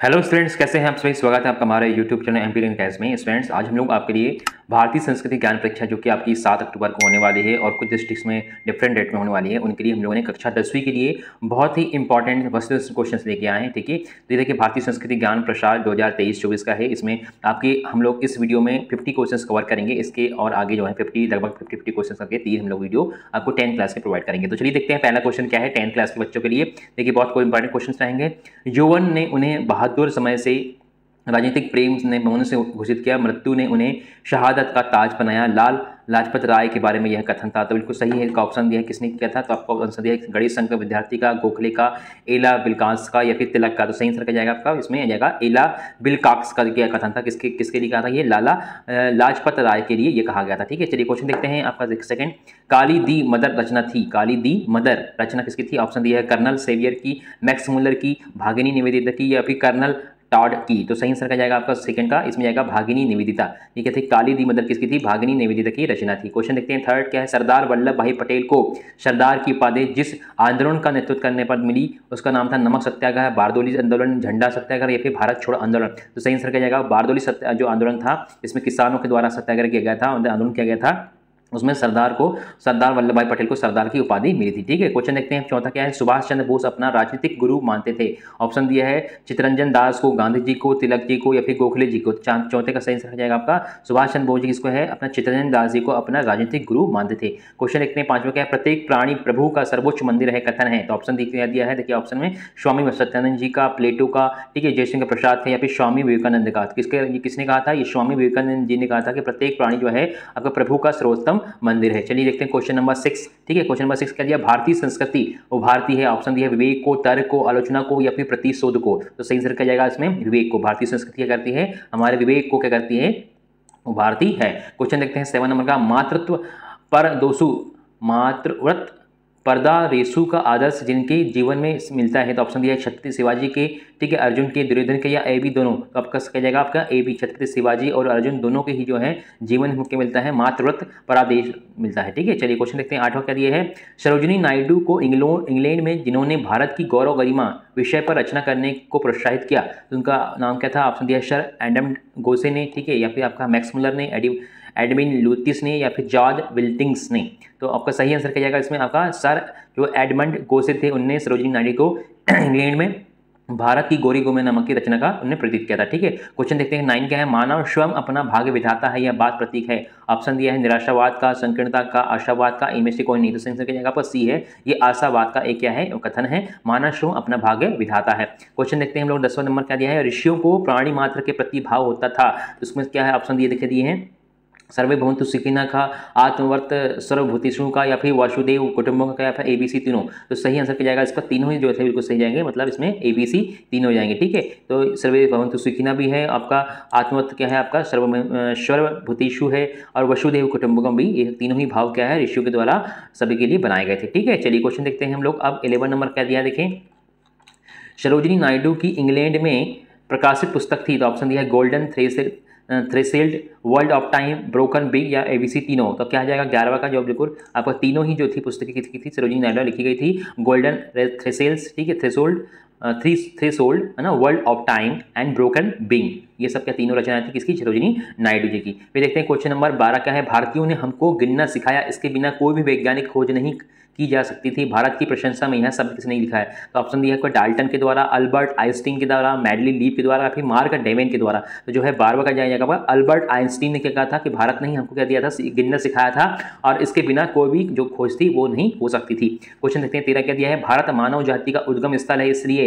Hello students, कैसे हैं आप सभी। स्वागत है आपका हमारे YouTube channel MP learning test में। स्टूडेंट्स, आज हम लोग आपके लिए भारतीय संस्कृति ज्ञान परीक्षा जो कि आपकी 7 अक्टूबर को होने वाली है और कुछ डिस्ट्रिक्ट्स में डिफरेंट डेट में होने वाली है, उनके लिए हम लोगों ने कक्षा 10वीं के लिए बहुत ही इंपॉर्टेंट क्वेश्चन लेके आए हैं। ठीक है, तो ये देखिए भारतीय संस्कृति ज्ञान प्रसार 2023-24 का है। इसमें आपके हम लोग इस वीडियो में 50 क्वेश्चन कवर करेंगे। इसके और आगे जो है 50 लगभग 50 क्वेश्चन करके 3 हम लोग वीडियो आपको 10th क्लास के प्रोवाइड करेंगे। तो चलिए देखते हैं पहला क्वेश्चन क्या है 10th क्लास के बच्चों के लिए। देखिए बहुत कोई इंपॉर्टेंट क्वेश्चन रहेंगे। यौवन ने उन्हें बहादुर समय से राजनीतिक प्रेम ने मौन से घोषित किया, मृत्यु ने उन्हें शहादत का ताज बनाया। लाल लाजपत राय के बारे में यह कथन था। तो बिल्कुल सही है, इसका ऑप्शन दिया है किसने किया था, तो आपको आंसर दिया है गणेश संघ विद्यार्थी का, गोखले का, एला विल्काक्स का या फिर तिलक का। तो सही आंसर क्या जाएगा आपका, इसमें आ जाएगा एला विल्काक्स का क्या कथन था। किसके किसके लिए कहा था, ये लाला लाजपत राय के लिए ये कहा गया था। ठीक है, चलिए क्वेश्चन देखते हैं आपका सेकंड। काली दी मदर रचना थी, काली दी मदर रचना किसकी थी। ऑप्शन दिया है कर्नल सेवियर की, मैक्स मुलर की, भागिनी निवेदिता की या फिर कर्नल टॉड की। तो सही आंसर क्या जाएगा आपका सेकंड का, इसमें जाएगा भागिनी निवेदिता। ये क्या थी, काली दी मदर किसकी थी, भागिनी निवेदिता की रचना थी। क्वेश्चन देखते हैं थर्ड क्या है। सरदार वल्लभ भाई पटेल को सरदार की उपाधि जिस आंदोलन का नेतृत्व करने पर मिली उसका नाम था नमक सत्याग्रह, बारदोली आंदोलन, झंडा सत्याग्रह या फिर भारत छोड़ो आंदोलन। तो सही आंसर क्या जाएगा, बारदोली जो आंदोलन था इसमें किसानों के द्वारा सत्याग्रह किया गया था, आंदोलन किया गया था, उसमें सरदार वल्लभ भाई पटेल को सरदार की उपाधि मिली थी। ठीक है, क्वेश्चन देखते हैं चौथा क्या है। सुभाष चंद्र बोस अपना राजनीतिक गुरु मानते थे। ऑप्शन दिया है चित्तरंजन दास को, गांधी जी को, तिलक जी को या फिर गोखले जी को। चौथे का सही आंसर हो जाएगा आपका सुभाष चंद्र बोस जी किसको है, अपना चित्तरंजन दास जी को अपना राजनीतिक गुरु मानते थे। क्वेश्चन देखते हैं पांचवा क्या है। प्रत्येक प्राणी प्रभु का सर्वोच्च मंदिर है कथन है। तो ऑप्शन दिया है, देखिए ऑप्शन में स्वामी सत्यानंद जी का, प्लेटो का, ठीक है, जयशंकर प्रसाद थे या फिर स्वामी विवेकानंद का। किसने कहा था, ये स्वामी विवेकानंद जी ने कहा था कि प्रत्येक प्राणी जो है आपका प्रभु का सर्वोत्तम मंदिर है। चलिए देखते हैं क्वेश्चन नंबर 6। ठीक है, क्वेश्चन नंबर 6 क्या दिया, भारतीय संस्कृति उभारती है। ऑप्शन दिया है विवेक को, तर्क को, आलोचना को या फिर प्रतिशोध को। तो सही आंसर क्या जाएगा इसमें, विवेक को। भारतीय संस्कृति क्या करती है, हमारे विवेक को क्या करती है, उभारती है। क्वेश्चन देखते हैं 7 नंबर का। मातृत्व पर दोषु मातृव्रत पर्दा रेसु का आदर्श जिनके जीवन में मिलता है। तो ऑप्शन दिया है छत्रपति शिवाजी के, ठीक है, अर्जुन के, दुर्योधन के या ए बी दोनों। तो आपका क्या जाएगा आपका ए बी, छत्रपति शिवाजी और अर्जुन दोनों के ही जो है जीवन में मिलता है मातृव्रत परादेश मिलता है। ठीक है, चलिए क्वेश्चन देखते हैं 8वां क्या दिया है। सरोजिनी नायडू को इंग्लैंड में जिन्होंने भारत की गौरव गरिमा विषय पर रचना करने को प्रोत्साहित किया, तो उनका नाम क्या था। ऑप्शन दिया है सर एडम गोसे ने, ठीक है, या फिर आपका मैक्स मुलर ने, एडविन लुटिस ने या फिर जॉर्ज विल्टिंग्स ने। तो आपका सही आंसर क्या जाएगा इसमें आपका सर जो एडमंड गोसे थे उनने सरोजिनी नायडू को इंग्लैंड में भारत की गौरी गोमे नामक की रचना का उन्होंने प्रतीक किया था। ठीक है, क्वेश्चन देखते हैं 9 क्या है। मानव स्वयं अपना भाग्य विधाता है, यह बात प्रतीक है। ऑप्शन दिया है निराशावाद का, संकीर्णता का, आशावाद का, इनमें से कोई नहीं। तो सही आंसर क्या जाएगा आपका सी है, ये आशावाद का एक क्या है कथन है, मानव स्वयं अपना भाग्य विधाता है। क्वेश्चन देखते हैं हम लोग 10वां नंबर क्या दिया है। ऋषियों को प्राणी मात्र के प्रति भाव होता था, तो उसमें क्या है ऑप्शन दिए हैं सर्वे भवन्तु सुखिनः का, आत्मवर्त सर्वभूतेषु का या फिर वासुदेव कुटुंबों का या फिर ABC तीनों। तो सही आंसर क्या जाएगा इसका, तीनों ही जो है बिल्कुल सही जाएंगे, मतलब इसमें ABC तीनों हो जाएंगे। ठीक है, तो सर्वे भवन्तु सुखिनः भी है, आपका आत्मवर्त क्या है आपका सर्वभूतेषु है, और वसुदेव कुटुंबकम भी, ये तीनों ही भाव क्या है ऋषियों के द्वारा सभी के लिए बनाए गए थे। ठीक है, चलिए क्वेश्चन देखते हैं हम लोग अब 11 नंबर क्या दिया देखें। सरोजिनी नायडू की इंग्लैंड में प्रकाशित पुस्तक थी। तो ऑप्शन दिया है golden threshold, world of time, broken big या ABC तीनों। तो क्या आ जाएगा 11वां का, जो बिल्कुल आपका तीनों ही जो थी पुस्तकें किसकी थी, सरोजिनी नायडू लिखी गई थी। गोल्डन थ्रेशोल्ड, ठीक है, थ्रेशोल्ड है ना, world of time and broken being, ये सब क्या तीनों रचनाएं थी किसकी, सरोजिनी नायडू जी की। फिर देखते हैं क्वेश्चन नंबर 12 क्या है। भारतीयों ने हमको गिनना सिखाया, इसके बिना कोई भी वैज्ञानिक खोज नहीं की जा सकती थी। भारत की प्रशंसा में यह शब्द किसने लिखा है। तो ऑप्शन दिया है कोई डाल्टन के द्वारा, अल्बर्ट आइंस्टीन के द्वारा, मैडली लीप के द्वारा, फिर मार्क डेवेन के द्वारा। तो जो है 12वां का जाएगा अल्बर्ट आइंस्टीन ने क्या कहा था कि भारत ने ही हमको क्या दिया था, गिनना सिखाया था और इसके बिना कोई भी जो खोज थी वो नहीं हो सकती थी। क्वेश्चन देखते हैं 13 क्या दिया है। भारत मानव जाति का उद्गम स्थल है, इसलिए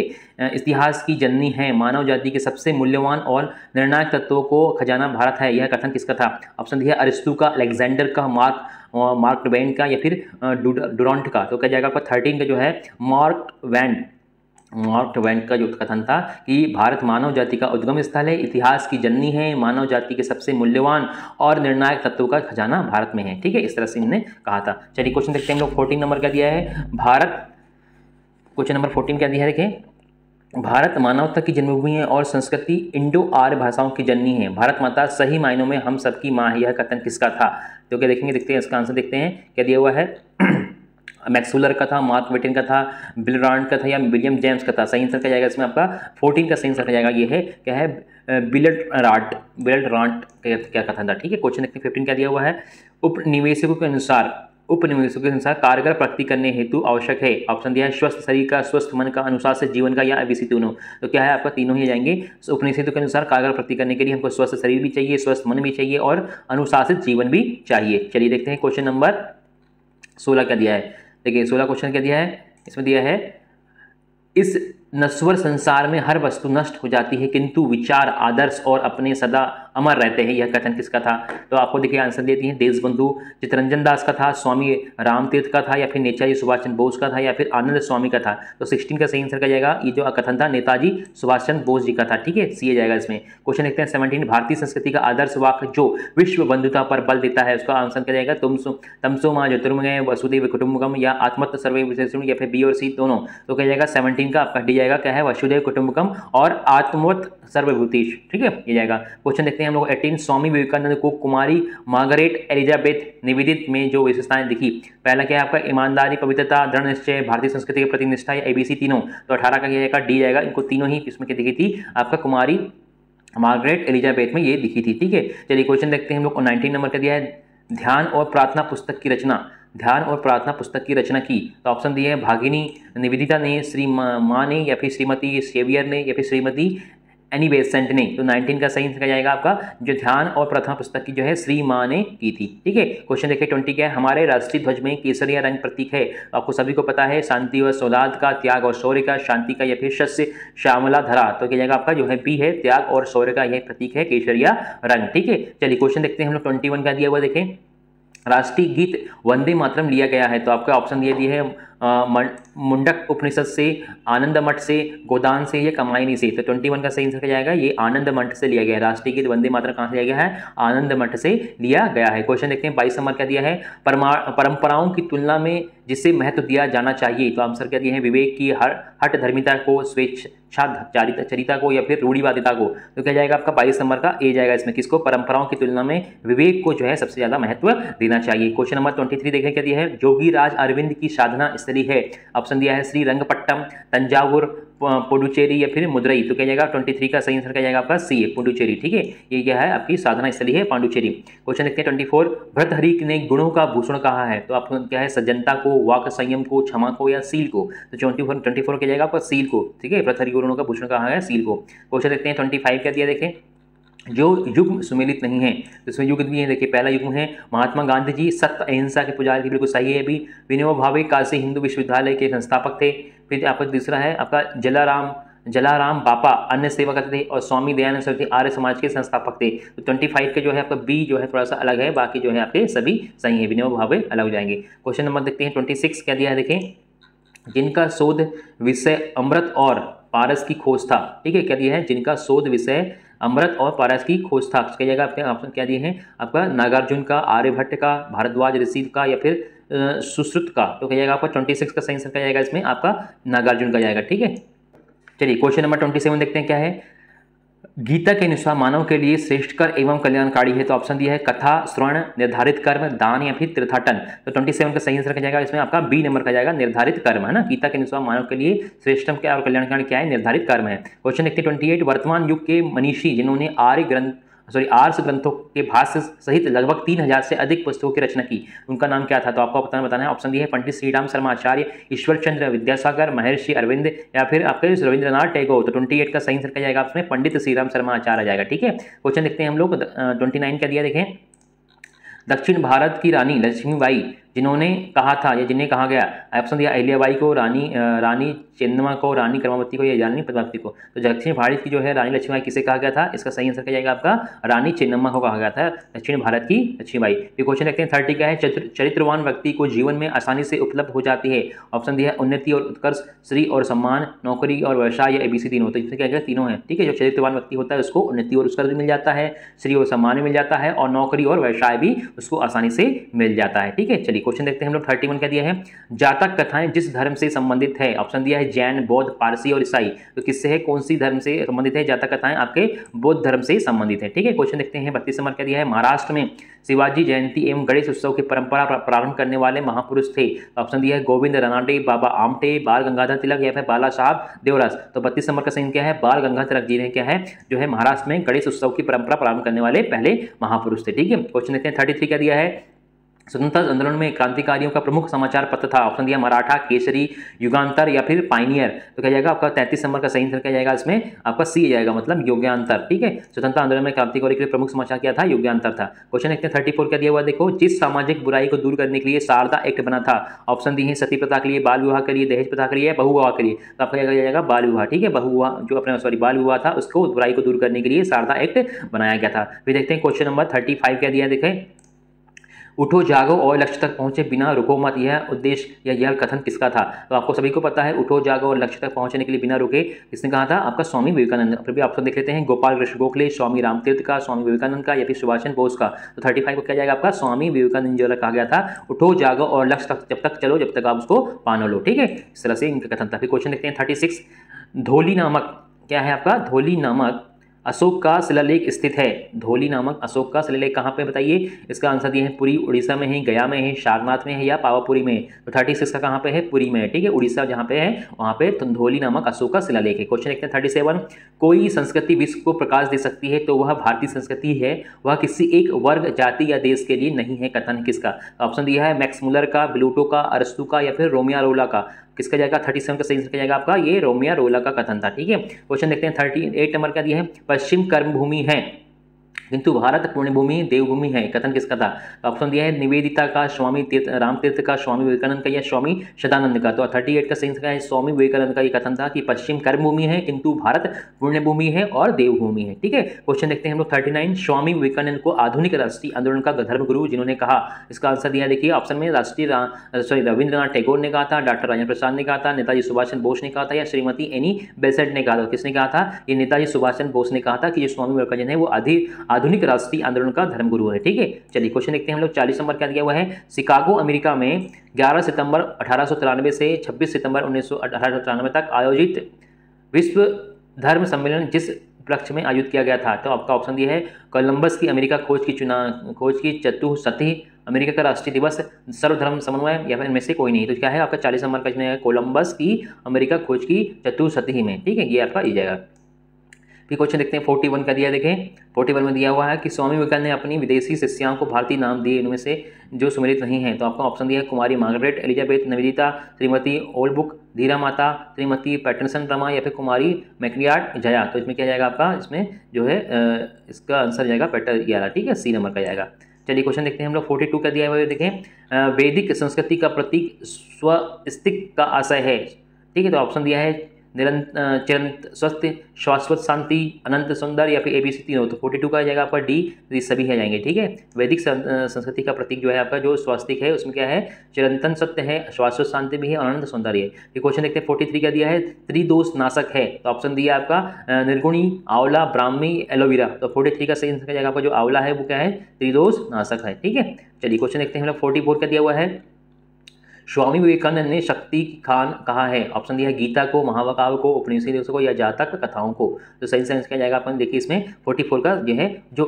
इतिहास की जननी है। मानव जाति के सबसे मूल्यवान और निर्णायक तत्वों को खजाना भारत है, यह कथन किसका था। ऑप्शन दिया है अरिस्तु का, अलेक्जेंडर का, मार्क ट्वेन का या फिर डुरॉन्ट का। तो क्या जाएगा आपका 13 का जो है मार्क ट्वेन का जो कथन था कि भारत मानव जाति का उद्गम स्थल है, इतिहास की जननी है, मानव जाति के सबसे मूल्यवान और निर्णायक तत्वों का खजाना भारत में है। ठीक है, इस तरह से इन्होंने कहा था। चलिए क्वेश्चन देखते हैं हम लोग 14 नंबर क्या दिया है। क्वेश्चन नंबर 14 क्या दिया है देखिए। भारत मानवता की जन्मभूमि है और संस्कृति इंडो आर्य भाषाओं की जननी है। भारत माता सही मायनों में हम सबकी माँ है, यह कथन किसका था। तो क्या देखेंगे, देखते हैं इसका आंसर देखते हैं क्या दिया हुआ है। मैक्सवेलर का था, मार्क वेटन का था, बिलरांड का था या विलियम जेम्स का था। सही आंसर क्या जाएगा इसमें आपका 14 का सही आंसर क्या जाएगा, ये है क्या है, बिलरांट क्या कथन था। ठीक है, क्वेश्चन देखते हैं 15 क्या दिया हुआ है। उपनिवेशकों के अनुसार कारगर प्रगति करने हेतु आवश्यक है। ऑप्शन दिया है स्वस्थ शरीर का, स्वस्थ मन का, अनुशासित जीवन का या अभिसी तीनों। तो क्या है आपका तीनों ही जाएंगे। उपनिवेशकों के अनुसार कारगर प्रगति करने के लिए हमको स्वस्थ शरीर भी चाहिए, स्वस्थ मन भी चाहिए और अनुशासित जीवन भी चाहिए। चलिए देखते हैं क्वेश्चन नंबर 16 क्या दिया है। देखिए 16 क्वेश्चन क्या दिया है, इसमें दिया है इस नश्वर संसार में हर वस्तु नष्ट हो जाती है किंतु विचार, आदर्श और अपने सदा अमर रहते हैं। यह कथन किसका था। तो आपको देखिए आंसर देती हैं देशबंधु चित्तरंजन दास का था, स्वामी रामतीर्थ का था या फिर नेताजी सुभाष चंद्र बोस का था या फिर आनंद स्वामी का था। तो 16 का सही आंसर क्या जाएगा, ये जो कथन था नेताजी सुभाष चंद्र बोस जी का था। ठीक है, सी जाएगा इसमें। क्वेश्चन देखते हैं 17 भारतीय संस्कृति का आदर्श वाक्य जो विश्व बंधुता पर बल देता है, उसका आंसर क्या जाएगा, तमसो मां ज्योतिर्मय वसुदेव कुटुंबकम या आत्मत सर्वे विशेषण या फिर बी और सी दोनों। तो क्या जाएगा 17 का आपका डी जाएगा क्या है, वसुदेव कुटुंबकम और आत्मवत सर्वभूतेश। ठीक है, ये जाएगा। क्वेश्चन देखते हैं हम लोग 18 स्वामी विवेकानंद को कुमारी मार्गरेट एलिजाबेथ निवेदित में जो विशेषताएं दिखी। पहला क्या है आपका ईमानदारी, पवित्रता, दृढ़ निश्चय, भारतीय संस्कृति के प्रति निष्ठा या एबीसी तीनों। तो 18 का क्या जाएगा, डी जाएगा। इनको तीनों ही इसमें क्या दिखी थी आपका कुमारी मार्गरेट एलिजाबेथ में ये दिखी थी। ठीक है, चलिए क्वेश्चन देखते हैं हम लोग 19 नंबर का दिया है ध्यान और प्रार्थना पुस्तक की रचना। ध्यान और प्रार्थना पुस्तक की रचना की। तो ऑप्शन दिए है भागिनी निवेदिता ने, श्री माँ ने या फिर श्रीमती सेवियर ने या फिर श्रीमती एनी बेसेंट ने। तो 19 का सही आंसर जाएगा आपका जो ध्यान और प्रार्थना पुस्तक की जो है श्री माँ ने की थी। ठीक है, क्वेश्चन देखिए 20 क्या है, हमारे राष्ट्रीय ध्वज में केसरिया रंग प्रतीक है। आपको सभी को पता है शांति और सौहार्द का, त्याग और शौर्य का, शांति का या फिर शस्य श्यामला धरा। तो क्या जाएगा आपका जो है बी है, त्याग और शौर्य का यह प्रतीक है केसरिया रंग। ठीक है, चलिए क्वेश्चन देखते हैं हम लोग 21 का दिया हुआ देखें राष्ट्रीय गीत वंदे मातरम लिया गया है। तो आपका ऑप्शन दिए है मुंडक उपनिषद से, आनंद मठ से, गोदान से या कमायनी से। तो 21 का सही आंसर जाएगा ये आनंद मठ से लिया गया है। राष्ट्रीय गीत वंदे मातरम कहाँ से लिया गया है, आनंद मठ से लिया गया है। क्वेश्चन देखते हैं 22 नंबर क्या दिया है, परंपराओं की तुलना में जिसे महत्व दिया जाना चाहिए। तो आंसर क्या दिए हैं विवेक की, हट धर्मिता को, स्वेच्छाचारिता को या फिर रूढ़िवादिता को। तो क्या जाएगा आपका 22 नंबर का ए जाएगा इसमें, किसको, परंपराओं की तुलना में विवेक को जो है सबसे ज्यादा महत्व देना चाहिए। क्वेश्चन नंबर 23 देखें क्या दिया है, जोगी राज अरविंद की साधना स्थली है। ऑप्शन दिया है श्रीरंगपट्टम, तंजावुर, पुडुचेरी या फिर मुदरई। तो क्या जाएगा 23 का सही आंसर क्या जाएगा आपका सी है, पुडुचेरी। ठीक है, ये क्या है आपकी साधना स्थली है पांडुचेरी। क्वेश्चन देखते हैं 24 भर्तृहरि ने गुणों का भूषण कहा है। तो आपको क्या है सज्जनता को, वाक संयम को, क्षमा को या सील को। तो 24 क्या जाएगा आपका सील को। ठीक है, भर्तृहरि गुणों का भूषण कहा है सील को। क्वेश्चन देखते हैं 25 क्या दिया देखें, जो युग्म सुमेलित नहीं है। तो इसमें युग्म भी है, देखिए पहला युग्म है महात्मा गांधी जी सत्य अहिंसा के पुजारी थे, बिल्कुल सही है। अभी विनोबा भावे काशी हिंदू विश्वविद्यालय के संस्थापक थे। फिर आपका दूसरा है आपका जलाराम बापा अन्य सेवा करते थे और स्वामी दयानंद सरस्वती आर्य समाज के संस्थापक थे। तो 25 के जो है आपका बी जो है थोड़ा सा अलग है, बाकी जो है आपके सभी सही है, विनोबा भावे अलग हो जाएंगे। क्वेश्चन नंबर देखते हैं 26 क्या दिया है देखें, जिनका शोध विषय अमृत और पारस की खोज था। ठीक है, क्या दिया है, जिनका शोध विषय अमृत और पारस की खोज था। क्या जाएगा आपके ऑप्शन क्या दिए हैं आपका नागार्जुन का, आर्यभट्ट का, भारद्वाज ऋषि का या फिर सुश्रुत का। तो क्या जाएगा आपका 26 का सही आंसर क्या जाएगा इसमें आपका नागार्जुन का जाएगा। ठीक है, चलिए क्वेश्चन नंबर 27 देखते हैं क्या है, गीता के अनुसार मानव के लिए श्रेष्ठ कर एवं कल्याणकारी है। तो ऑप्शन दिया है कथा, श्रवण, निर्धारित कर्म, दान या फिर तीर्थाटन। तो 27 का सही आंसर क्या जाएगा इसमें आपका बी नंबर का जाएगा, निर्धारित कर्म है ना। गीता के अनुसार मानव के लिए श्रेष्ठम क्या और कल्याणकारी क्या है, निर्धारित कर्म है। क्वेश्चन देखते हैं 28 वर्तमान युग के मनीषी जिन्होंने आर्ष ग्रंथों के भाष्य सहित लगभग 3000 से अधिक पुस्तकों की रचना की, उनका नाम क्या था। तो आपको बताना है। ऑप्शन दिए है पंडित श्रीराम शर्मा आचार्य, ईश्वर चंद्र विद्यासागर, महर्षि अरविंद या फिर आपके रविंद्रनाथ टैगोर। तो 28 का सही आंसर क्या जाएगा आपने पंडित श्रीराम शर्मा आचार्य जाएगा। ठीक है, क्वेश्चन देखते हैं हम लोग 29 क्या दिया देखें, दक्षिण भारत की रानी लक्ष्मीबाई जिन्होंने कहा था या जिन्हें कहा गया। ऑप्शन दिया अहिल्याबाई को, रानी चेन्नम्मा को, रानी कर्मावती को या रानी पद्मावती को। तो दक्षिण भारत की जो है रानी लक्ष्मीबाई किसे कहा गया था, इसका सही आंसर क्या जाएगा आपका रानी चेन्नम्मा को कहा गया था, दक्षिण भारत की लक्ष्मीबाई। फिर क्वेश्चन देखते हैं 30 क्या है, चरित्रवान व्यक्ति को जीवन में आसानी से उपलब्ध हो जाती है। ऑप्शन दिया है उन्नति और उत्कर्ष, श्री और सम्मान, नौकरी और व्यवसाय या एबीसी तीनों। तो इसमें क्या क्या तीनों है। ठीक है, जो चरित्रवान व्यक्ति होता है उसको उन्नति और उत्कर्ष भी मिल जाता है, श्री और सम्मान भी मिल जाता है और नौकरी और व्यवसाय भी उसको आसानी से मिल जाता है। ठीक है, चलिए चलिए क्वेश्चन देखते हैं हम लोग 31 क्या दिया है, जातक कथाएं जिस धर्म से संबंधित है, ऑप्शन दिया है जैन, बौद्ध, पारसी और ईसाई। तो किससे है, कौन सी धर्म से संबंधित है, जातक कथाएं आपके बौद्ध धर्म से संबंधित है। ठीक है, क्वेश्चन देखते हैं 32 नंबर क्या दिया है, महाराष्ट्र में शिवाजी जयंती एवं गणेश उत्सव की परंपरा प्रारंभ करने वाले महापुरुष थे। ऑप्शन दिया है गोविंद रानडे, बाबा आमटे, बाल गंगाधर तिलक या फिर बाला साहब देवरास। तो 32 नंबर का सही क्या है, बाल गंगाधर तिलक जी ने क्या है जो है महाराष्ट्र में गणेश उत्सव की परंपरा प्रारंभ करने वाले पहले महापुरुष थे। ठीक है, क्वेश्चन देखते हैं 33 क्या दिया है, स्वतंत्रता आंदोलन में क्रांतिकारियों का प्रमुख समाचार पत्र था। ऑप्शन दिया मराठा, केसरी, युगांतर या फिर पाइनियर। तो क्या जाएगा आपका 33 नंबर का सही आंसर क्या जाएगा, इसमें आपका सी जाएगा, मतलब योग्यांतर। ठीक है, स्वतंत्रता आंदोलन में क्रांतिकारियों के लिए प्रमुख समाचार क्या था, योग्यांतर था। क्वेश्चन देखते हैं 34 क्या दिया हुआ, देखो जिस सामाजिक बुराई को दूर करने के लिए शारदा एक्ट बना था। ऑप्शन दी है सती प्रथा के लिए, बाल विवाह के लिए, दहेज प्रथा के लिए, बहु विवाह के लिए। तो आपका क्या जाएगा, बाल विवाह। ठीक है, बहु विवाह जो अपने बाल विवाह था उसको बुराई को दूर करने के लिए शारदा एक्ट बनाया गया था। फिर देखते हैं क्वेश्चन नंबर 35 क्या दिया है, देखें उठो जागो और लक्ष्य तक पहुंचे बिना रुको मत, यह उद्देश्य या यह कथन किसका था। तो आपको सभी को पता है उठो जागो और लक्ष्य तक पहुंचने के लिए बिना रुके किसने कहा था, आपका स्वामी विवेकानंद। फिर भी ऑप्शन देख लेते हैं, गोपाल कृष्ण गोखले, स्वामी रामतीर्थ का, स्वामी विवेकानंद का या फिर सुभाष चंद्र बोस का। तो 35 को क्या जाएगा आपका, स्वामी विवेकानंद जो कहा गया था उठो जागो और लक्ष्य तक जब तक चलो जब तक आप उसको पानो लो। ठीक है, इस तरह से इनका कथन था। फिर क्वेश्चन देखते हैं 36, धौली नामक क्या है आपका, धौली नामक अशोक का शिलालेख स्थित है। धौली नामक अशोक का शिलालेख कहाँ पे बताइए, इसका आंसर दिए है पुरी उड़ीसा में है, गया में है, सारनाथ में है या पावापुरी में। तो 36 का कहाँ पे है, पुरी में है। ठीक है, उड़ीसा जहाँ पे है वहाँ पे धौली नामक अशोक का शिलालेख है। क्वेश्चन देखते हैं 37, कोई संस्कृति विश्व को प्रकाश दे सकती है तो वह भारतीय संस्कृति है, वह किसी एक वर्ग, जाति या देश के लिए नहीं है, कथन किसका। ऑप्शन दिया है मैक्स मुलर का, ब्लूटो का, अरस्तु का या फिर रोमिया रोला का। किसका जाएगा, 37 का सही आंसर जाएगा आपका ये रोमिया रोला का कथन था। ठीक है, क्वेश्चन देखते हैं 38 नंबर का दिया है, पश्चिम कर्मभूमि है किंतु भारत पुण्यभूमि देवभूमि है, कथन किसका था। ऑप्शन दिया है निवेदिता का, स्वामी रामतीर्थ का, स्वामी विवेकानंद का या स्वामी सदानंद का। तो 38 का सही है स्वामी विवेकानंद का ये कथन था कि पश्चिम कर्मभूमि है किंतु भारत पुण्यभूमि है और देवभूमि है। ठीक है, क्वेश्चन देखते हैं हम लोग 39, स्वामी विवेकानंद को आधुनिक राष्ट्रीय आंदोलन का धर्मगुरु जिन्होंने कहा। इसका आंसर दिया देखिए ऑप्शन में रविंद्रनाथ टैगोर ने कहा था, डॉक्टर राजेंद्र प्रसाद ने कहा था, नेताजी सुभाष चंद्र बोस ने कहा था या श्रीमती एनी बेसेंट ने कहा था। किसने कहा था, ये नेताजी सुभाष चंद्र बोस ने कहा था कि जो स्वामी विवेकानंद है वो आधुनिक राष्ट्रीय आंदोलन का धर्मगुरु है। ठीक है, चलिए क्वेश्चन देखते हैं हम लोग 40 नंबर क्या दिया हुआ है, शिकागो अमेरिका में 11 सितंबर 1893 से 26 सितंबर 1893 तक आयोजित विश्व धर्म सम्मेलन जिस उपलक्ष्य में आयोजित किया गया था। तो आपका ऑप्शन दिया है कोलंबस की अमेरिका खोज की चतुःशती, अमेरिका का राष्ट्रीय दिवस, सर्वधर्म समन्वय या फिर इनमें से कोई नहीं। तो क्या है आपका 40 नंबर का इसमें कोलंबस की अमेरिका खोज की चतुःशती में। ठीक है, ये आपका ई जाएगा। फिर क्वेश्चन देखते हैं 41 का दिया, देखें 41 में दिया हुआ है कि स्वामी विवेकानंद ने अपनी विदेशी शिष्याओं को भारतीय नाम दिए, इनमें से जो सुमेलित नहीं है। तो आपका ऑप्शन दिया है कुमारी मार्गरेट, एलिजाबेथ, निवेदिता, श्रीमती ओल्डबुक, धीरा माता, श्रीमती पैटरसन रमा या फिर कुमारी मैक्रियार्ट जया। तो इसमें क्या जाएगा आपका, इसमें जो है इसका आंसर जाएगा पैटर 11। ठीक है, सी नंबर का जाएगा। चलिए क्वेश्चन देखते हैं हम लोग 42 का दिया हुआ है, देखें वैदिक संस्कृति का प्रतीक स्वस्तिक का आशय है। ठीक है, तो ऑप्शन दिया है चिरंत स्वस्थ, शाश्वत शांति, अनंत सुंदर या फिर ABC तीनों। तो 42 का जाएगा आपका डी, ये सभी है जाएंगे। ठीक है, वैदिक संस्कृति का प्रतीक जो है आपका जो स्वास्तिक है उसमें क्या है, चिरंतन सत्य है, शाश्वत शांति भी है और अनंत सौंदर्य है। ये क्वेश्चन देखते हैं 43 का दिया है, त्रिदोष नाशक है। तो ऑप्शन दिया आपका निर्गुणी, आंवला, ब्राह्मी, एलोवेरा। तो 43 का सही आंसर जाएगा आपका जो आंवला है वो क्या है, त्रिदोष नाशक है। ठीक है, चलिए क्वेश्चन देखते हैं हम लोग 44 का दिया हुआ है, स्वामी विवेकानंद ने शक्ति खान कहा है। ऑप्शन दिया है गीता को, महाकाव्य को, उपनिषदों को या जातक कथाओं को। तो सही सेंस क्या जाएगा अपन देखिए इसमें 44 का जो है जो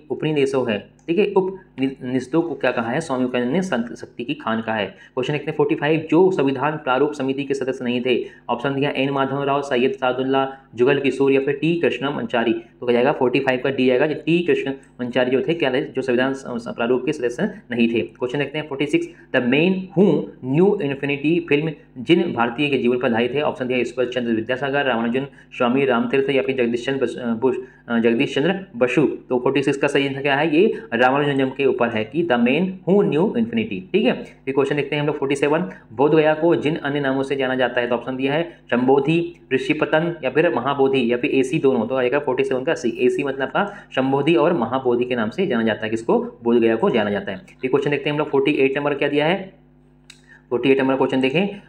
उपनिवेशों है। ठीक है, उपनिषदों को क्या कहा है, स्वामी विवेकानंद ने शक्ति की खान कहा है। क्वेश्चन देखते हैं 45, जो संविधान प्रारूप समिति के सदस्य नहीं थे। ऑप्शन दिया एन माधव राव, सैयद सादुल्ला, जुगल किशोर या फिर टी कृष्णमाचारी। तो क्या जाएगा 45 का डी जाएगा, जो टी कृष्णमाचारी जो थे क्या जो संविधान प्रारूप के सदस्य नहीं थे। क्वेश्चन देखते हैं 46, The Man Who Knew Infinity film जिन भारतीय के जीवन पर आधारित है। ऑप्शन दिया ईश्वर चंद्र विद्यासागर, रामानुजन, स्वामी रामतीर्थ या फिर जगदीश चंद्र बसु। तो 46 का सही आंसर क्या है, ये रामानुजन के ऊपर है कि the Man Who Knew infinity. ठीक है, फिर क्वेश्चन देखते हैं हम लोग 47, बोध गया को जिन अन्य नामों से जाना जाता है। तो ऑप्शन दिया है शंभोधि, ऋषिपतन या फिर महाबोधि या फिर AC दोनों। तो आएगा 47 का सी, AC मतलब का शंभोधि और महाबोधि के नाम से जाना जाता है, किसको, बोध गया को जाना जाता है। फिर क्वेश्चन देखते हैं हम लोग 48 नंबर क्या दिया है, 48 नंबर क्वेश्चन देखें,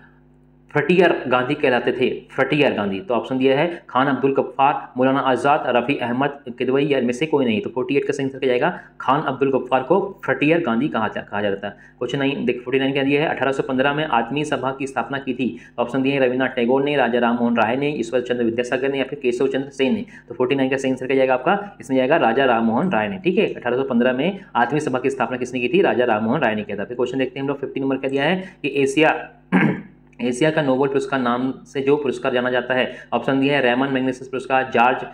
फ्रंटियर गांधी कहलाते थे, फ्रंटियर गांधी। तो ऑप्शन दिया है खान अब्दुल गफ्फार, मौलाना आज़ाद, रफ़ी अहमद किदवई या इनमें से कोई नहीं। तो 48 का सही आंसर क्या जाएगा, खान अब्दुल गफ्फार को फ्रंटियर गांधी कहा जाता है। क्वेश्चन 9 देख 49 क्या दिया है, 1815 में आत्मीय सभा की स्थापना की थी। तो ऑप्शन दिए हैं रविन्द्रनाथ टैगोर ने, राजा राम मोहन राय ने, ईश्वर चंद्र विद्यासागर ने या फिर केशव चंद्र सेन ने। तो 49 का सही आंसर क्या जाएगा आपका, इसमें जाएगा राजा राम मोहन राय ने। ठीक है, 1815 में आत्मीय सभा की स्थापना किसने की थी, राजा राम मोहन राय ने किया था। फिर क्वेश्चन देखते हैं हम लोग 50 नंबर क्या दिया है कि एशिया का नोबेल पुरस्कार नाम से जो पुरस्कार जाना जाता है। ऑप्शन दिया है रेमन मैग्सेसे पुरस्कार, जॉर्ज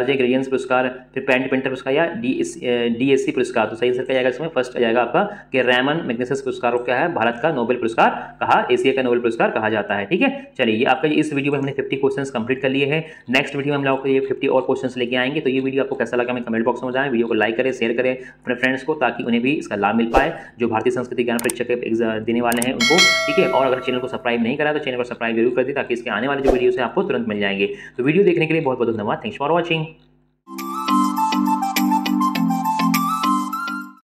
ग्रेडियंस पुरस्कार, फिर पेंटर पुरस्कार या डीएससी पुरस्कार। तो सही आंसर क्या जाएगा इसमें, फर्स्ट आ जाएगा आपका कि रेमन मैग्सेसे पुरस्कार को क्या है, भारत का नोबेल पुरस्कार कहा, एशिया का नोबेल पुरस्कार कहा जाता है। ठीक है, चलिए ये आपका इस वीडियो में हमने 50 क्वेश्चन कंप्लीट कर लिए हैं। नेक्स्ट वीडियो में हम लोग ये 50 और क्वेश्चन लेके आएंगे। तो ये वीडियो आपको कैसा लगा हमें कमेंट बॉक्स में बताएं। वीडियो को लाइक करें, शेयर करें अपने फ्रेंड्स को, ताकि उन्हें भी इसका लाभ मिल पाए जो भारतीय संस्कृति ज्ञान परीक्षा देने वाले हैं उनको। ठीक है, और अगर चैनल को सब्सक्राइब नहीं करा तो चैनल को सब्सक्राइब जरूर कर दी, ताकि इसके आने वाले जो वीडियोस हैं आपको तुरंत मिल जाएंगे। तो वीडियो देखने के लिए बहुत बहुत धन्यवाद। Thanks for watching.